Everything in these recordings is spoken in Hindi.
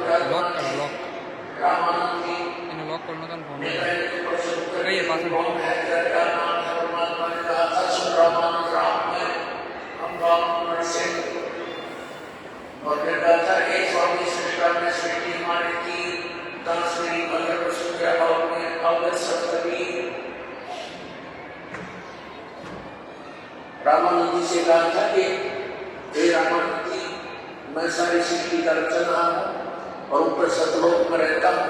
लॉक कर लॉक इन लॉक करना था फोन कही है पास और फिर कहा था एक स्वामी सिस्टर ने स्वीटी हमारी थी दासरी अगर वसुंधरा भाव में अवध सप्तमी रामानंद जी से कहा था कि हे रामानंद जी मैं सारी सृष्टि का रचन रहा हूँ और ऊपर सतलोक में रहता हूँ,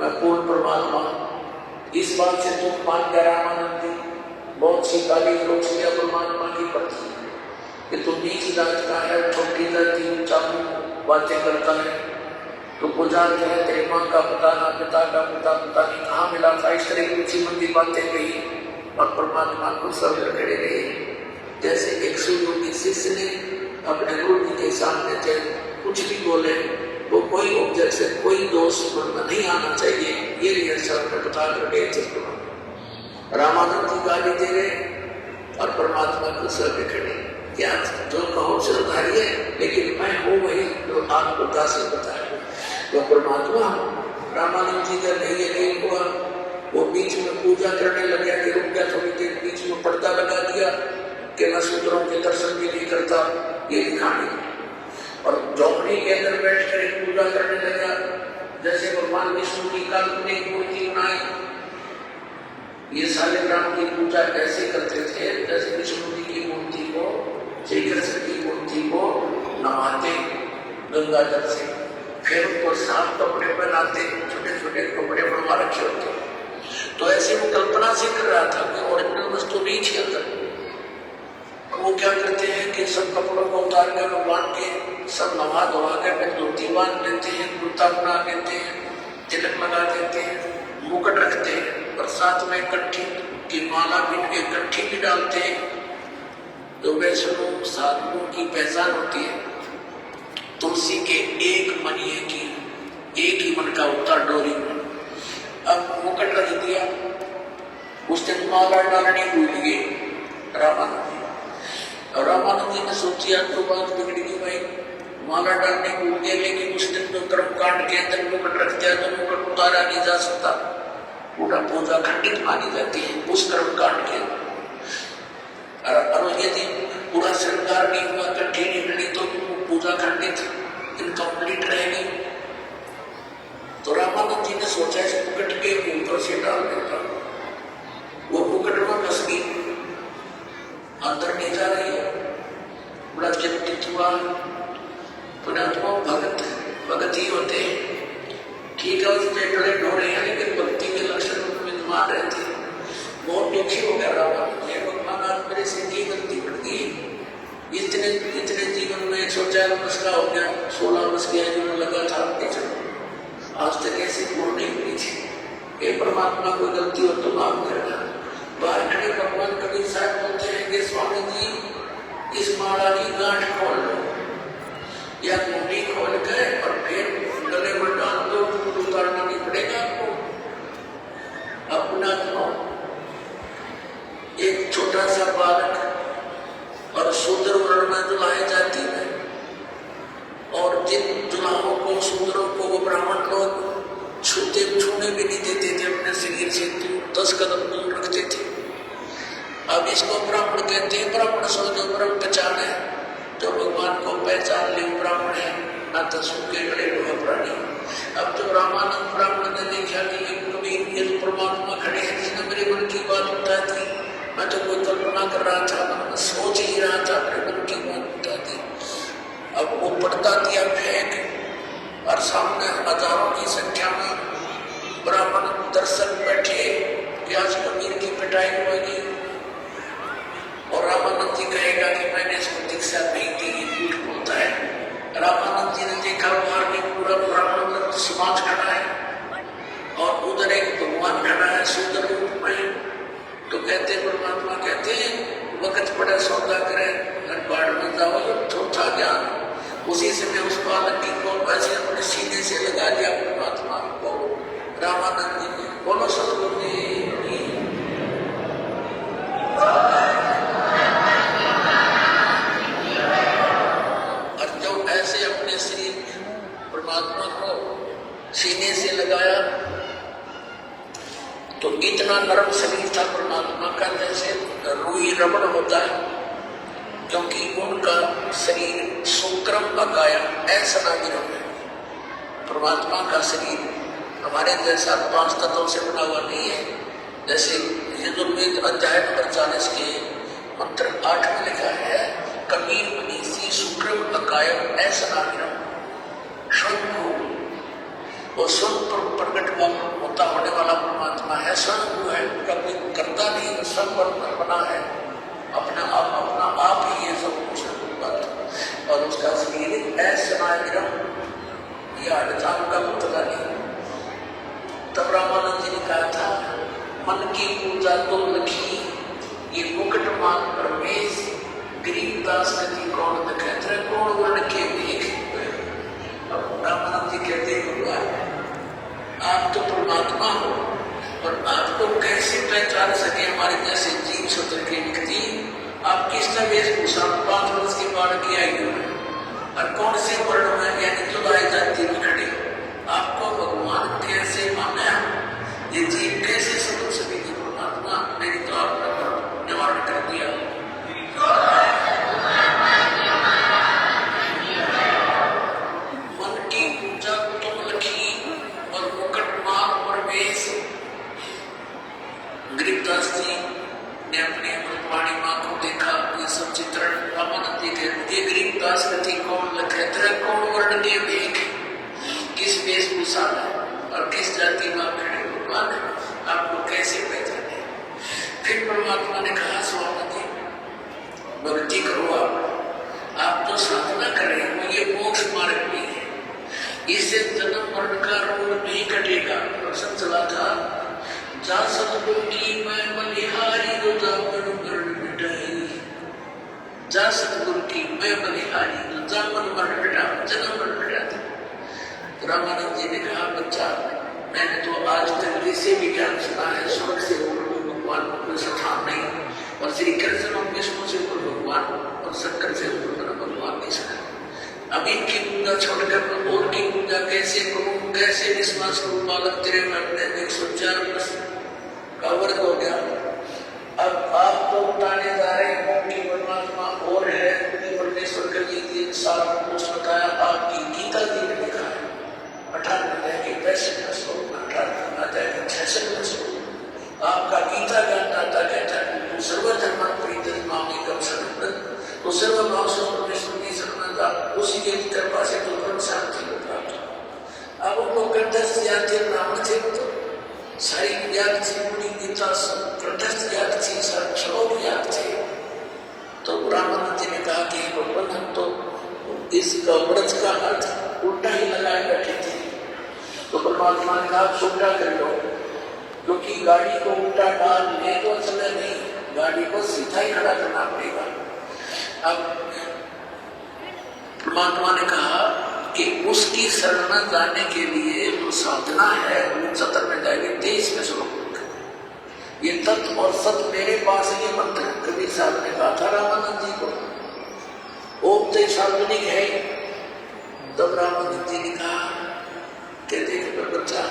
मैं पूर्ण परमात्मा। इस बात से दुख मान गया रामानंद जी। बहुत सी गाली लोग परमात्मा की पड़ती है कि तुम नीच जात का है, छोटी जाति चालू बातें करता है। तो पुजारते हैं तेरी माँ का पता ना, पिता का पता नहीं कहाँ मिला था। इस तरह की ऊंची मंदी बातें कही और परमात्मा को सब खड़े रहे। जैसे एक सुयोगी शिष्य ने अपने गुरु जी के सामने थे, कुछ भी बोले वो कोई ऑब्जेक्शन कोई दोष मन में नहीं आना चाहिए, ये रिहर्सल में बता करके रामानंद जी गाली दे रहे और परमात्मा को सब खड़े। क्या जो कहो श्रद्धारी है, लेकिन मैं हूँ वही जो आपको दास बताया वो परमात्मा। रामानंद जी का नहीं हुआ, वो बीच में पूजा करने लग गया कि रुक गया थोड़ी देर, बीच में पर्दा लगा दिया कि मैं सूत्रों के दर्शन भी नहीं करता, ये दिखाने। और झोपड़ी के अंदर बैठ कर पूजा करने लगा, जैसे भगवान विष्णु की काल्पनिक मूर्ति बनाई। ये सारे राम की पूजा कैसे करते थे, जैसे विष्णु जी की मूर्ति को, श्री कृष्ण की मूर्ति को नहाते गंगा जल से, फिर उनको साफ कपड़े पहनाते, छोटे छोटे कपड़े बनवा रखे होते। तो ऐसे वो कल्पना से कर रहा था कि ओरिजिनल वस्तु नहीं थी अंदर। वो क्या करते हैं कि सब कपड़ों को उतार कर भगवान के सब नवा धोवा कर फिर धोती बांध लेते हैं, कुर्ता बना लेते हैं, तिलक लगा देते हैं, मुकुट रखते हैं और साथ में कट्ठी की माला भी इकट्ठी भी डालते हैं। तो वैष्णव साधुओं की पहचान होती है तुलसी के एक मनिए की एक ही मन का उठता डोरी में। अब मुकुट रख दिया, उस दिन माला डालनी भूल गई रामानंद जी। और रामानंद जी ने सोचा तो बात बिगड़ गई भाई, माला डालने भूल गए, लेकिन उस दिन तो कर्म कांड के अंदर मुकुट रख दिया तो मुकुट उतारा नहीं जा सकता, पूरा पूजा खंडित मानी जाती है उस कर्म कांड के अंदर। और यदि पूरा श्रृंगार नहीं हुआ, कट्ठी नहीं बनी, तो पूजा खंडित इनकम्प्लीट रहेगी। तो रामानंद जी ने सोचा इस मुकुट के ऊपर से डाल देता, वो मुकुट में फंस गई, अंदर नहीं जा रही है। बड़ा चिंतित हुआ। पुण्यात्मा भगत ही होते हैं, ठीक है उसमें बड़े ढोरे हैं, लेकिन भक्ति के लक्षण विद्यमान रहते हैं। बहुत दुखी हो गया रामानंद, भगवान आज मेरे से की गलती बढ़ गई। इतने जीवन में 104 वर्ष का हो गया, 16 वर्ष के जीवन लगा था, आज तक ऐसी पूर्ण नहीं हुई थी। ये परमात्मा कोई गलती हो तो माफ करना। बाहर खड़े भगवान कबीर साहब बोलते हैं कि स्वामी जी इस माला की गांठ खोल लो या मुंडी खोल कर और फिर गले में डाल दो, उतारना नहीं पड़ेगा आपको। अपना एक छोटा सा बालक और शूद्र वर्ण में दुलाए जाती है, और जिन दुल्हाओं को शूद्रों को वो ब्राह्मण लोग छूने भी नहीं देते थे, अपने शरीर से 10 कदम दूर रखते थे। अब इसको ब्राह्मण कहते हैं। ब्राह्मण सो जो ब्रह्म पहचान है, जो भगवान को पहचान ले ब्राह्मण है, न तो सूखे गले हुए प्राणी। अब जो रामानंद ब्राह्मण ने देखा कि ये तो परमात्मा खड़े हैं जिसने मेरे मन की बात बता दी, मैं तो कोई कल्पना कर रहा था, मैं सोच ही रहा था, मेरे मन की बात बता दी। अब वो पड़ता दिया फेंक, और सामने हजारों की संख्या में ब्राह्मण दर्शक बैठे कि आज कबीर की पिटाई होगी। और रामानंद जी कहेगा कि मैंने इसको दीक्षा नहीं दी, ये झूठ बोलता है। रामानंद जी ने देखा बाहर में पूरा ब्राह्मण समाज खड़ा है और उधर एक भगवान खड़ा है शूद्र रूप में। तो कहते परमात्मा कहते हैं वक्त पड़ा सौदा करे, बाढ़ में जाओ चौथा ज्ञान। उसी समय उस बालक की को ऐसे अपने सीने से लगा दिया परमात्मा को। रामानंद जी ने बोलो सतगुरु जी। और जब ऐसे अपने शरीर पर परमात्मा को सीने से लगाया तो इतना नरम शरीर था परमात्मा का, जैसे रूई रबड़ होता है, क्योंकि उनका शरीर शुक्रम का काया ऐसा नागिरम है। परमात्मा का शरीर हमारे जैसा 5 तत्वों से बना हुआ नहीं है। जैसे यजुर्वेद अध्याय नंबर 40 के मंत्र 8 में लिखा है, कबीर मनीषी शुक्रम का कायम ऐसा नागिरम स्वयं, वो स्वयं पर प्रकट होता होने वाला परमात्मा है, स्वयं है, कभी करता नहीं, स्वयं पर बना है, अपना आप ही है सब कुछ। और उसका शरीर ऐसा नागिरम, यह अड़चान का पुतला नहीं। तब रामानंद जी ने कहा था, मन की पूजा तो लखी, ये मुकुट मान परमेश, गरीबदास गति कौन नक्षत्र, कौन वर्ण के मेघ। अब रामानंद जी कहते हैं, भगवान आप तो परमात्मा हो, और आपको कैसे पहचान सके हमारे जैसे जीव शत्रु के व्यक्ति। आप किस तरह वेशभूषा 5 वर्ष के बाद की आयु है और कौन से वर्ण में यानी जुदाई जाति में खड़े, आपको भगवान कैसे माने, ये जीव कैसे समझ सकेगी। परमात्मा मेरी तो आपने निवारण कर दिया। मन की पूजा तुम लखी और मुकुट मान परमेश। गरीबदास जी ने अपनी अमृतवाणी मां को देखा, ये सब चित्रण रामानंद जी के, ये गरीबदास गति कौन नक्षत्र, कौन वर्ण के मेघ, किस वेशभूषा में और किस जाति में खड़े भगवान आपको कैसे पहचाने। फिर परमात्मा ने कहा, स्वामी जी भक्ति करो, आप तो साधना कर रहे हो, ये मोक्ष मार्ग में है, इससे जन्म मरण का रोग नहीं कटेगा। प्रश्न चला था, जा सतगुरु की मैं बलिहारी दो जामन मरण मिटाई, जा सतगुरु की मैं बलिहारी दो जामन मरण मिटा, जन्म मरण मिटा। रामानंद जी ने कहा, बच्चा मैंने तो आज तक जिसे भी ज्ञान सुना है, स्वर्ग से ऊपर भगवान कोई स्थान नहीं, और श्री कृष्ण और विष्णु से ऊपर भगवान और शंकर से ऊपर भगवान नहीं सुना। अब इनकी पूजा छोड़कर मैं और की पूजा कैसे करूं, कैसे विश्वास करूं। बालक तेरे में अपने 104 वर्ष का वर्ग हो गया। अब आप तो बताने जा रहे हो कि परमात्मा और है, परमेश्वर का ये सारा कुछ बताया। आपकी गीता जी ने लिखा है 58 के 65 श्लोक, 58 के 66 श्लोक। आपका गीता ज्ञान दाता कहता है, सर्वधर्म परित्यज्य मां एकम शरणं, तो सर्वभाव से परमेश्वर की शरण जा, उसी के कृपा से तो परम शांति को प्राप्त। अब उनको कंठस्थ याद थे, ब्राह्मण थे, तो सारी याद थी, पूरी गीता कंठस्थ याद थी, सारे श्लोक याद थे। तो रामानंद जी ने कहा कि भगवान हम तो इस व्रत का अर्थ उल्टा ही लगाए बैठे थे। तो परमात्मा ने कहा छोटा कर लो, क्योंकि गाड़ी को उल्टा डाल ले तो चले नहीं, गाड़ी को सीधा ही खड़ा करना पड़ेगा। अब परमात्मा ने कहा कि उसकी शरण में जाने के लिए जो साधना है वो 70 में जाएगी, 23 में श्लोक। ये तत्व और सत मेरे पास ये मंत्र कबीर साहब ने कहा था रामानंद जी को, ओम तो सार्वजनिक है। तब रामानंद जी ने कहा कि देख बच्चा,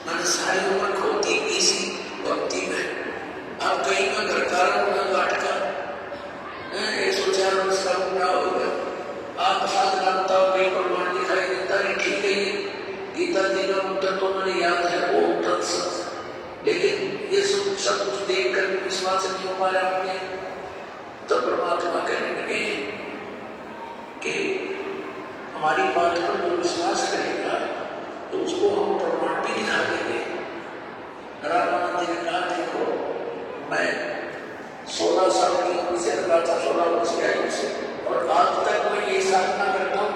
मैंने सारी उम्र खोती इसी भक्ति में, आप कहीं में घर कारण गाट का 104 वर्ष का पूरा हो गया, आप साधना बताओ, कहीं प्रमाण दिखाई देता है। ठीक है, गीता जी का उत्तर तो मैंने याद है, वो तत्सत, लेकिन ये सब कुछ देख कर विश्वास नहीं हो पाया आपने। तो परमात्मा कहने लगे कि हमारी बात पर जो विश्वास करेगा तो उसको हम प्रमाण भी दिखा देंगे। रामानंद जी ने कहा, देखो मैं 16 साल की उम्र से लगा था, 16 वर्ष की आयु से, और आज तक मैं ये साधना करता हूँ